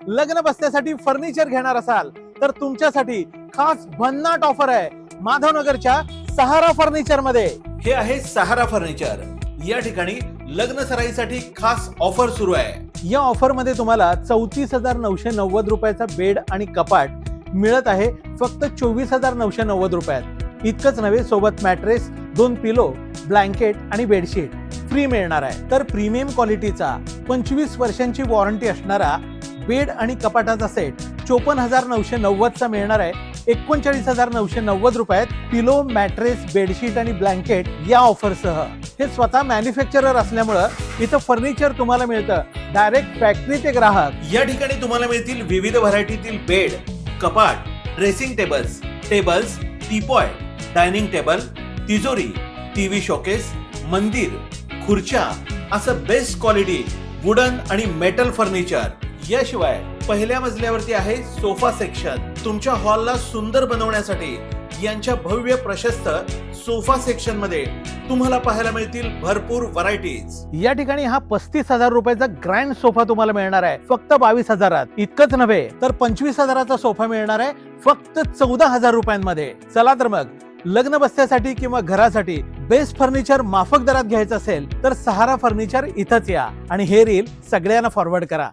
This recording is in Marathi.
लग्न बसण्यासाठी फर्निचर घेणार असाल तर तुमच्यासाठी खास भन्नाट ऑफर आहे माधवनगरच्या सहारा फर्निचर मध्ये। हे आहे सहारा फर्निचर। या ठिकाणी लग्न सराईसाठी खास ऑफर सुरू आहे। या ऑफर मध्ये तुम्हाला 34,990 रुपयाचा बेड आणि कपाट मिळत आहे फक्त 24,990 रुपयात। इतकंच नव्हे, सोबत मॅट्रेस, 2 पिलो, ब्लँकेट आणि बेडशीट फ्री मिळणार आहे। तर प्रीमियम क्वालिटीचा 25 वर्षांची वॉरंटी असणारा बेड आणि कपाटाचा सेट 54,990 चा मिळणार आहे 39,990 रुपयात। पिलो, मॅट्रेस, बेडशीट आणि ब्लँकेट या ऑफर सह। हे स्वतः मॅन्युफॅक्चरर असल्यामुळं इथं फर्निचर तुम्हाला मिळतं डायरेक्ट फॅक्टरी ते ग्राहक। या ठिकाणी तुम्हाला मिळतील विविध व्हरायटीतील बेड, कपाट, dressing tables, teapoy, dining table, तिजोरी, टीव्ही शोकेस, मंदिर, खुर्च्या असं बेस्ट क्वालिटी वुडन आणि मेटल फर्निचर। याशिवाय पहिल्या मजल्यावरती आहे सोफा सेक्शन। तुमच्या हॉलला सुंदर बनवण्यासाठी यांच्या भव्य प्रशस्त सोफा सेक्शन मध्ये तुम्हाला पाहायला मिळतील भरपूर व्हरायटीज। या ठिकाणी हा 35,000 रुपयाचा ग्रँड सोफा तुम्हाला मिळणार आहे फक्त 22,000। इतकंच नव्हे तर 25,000चा सोफा मिळणार आहे फक्त 14,000 रुपयांमध्ये। चला तर मग, लग्न बसण्यासाठी किंवा घरासाठी बेस्ट फर्निचर माफक दरात घ्यायचं असेल तर सहारा फर्निचर इथंच या आणि हे रील सगळ्यांना फॉरवर्ड करा।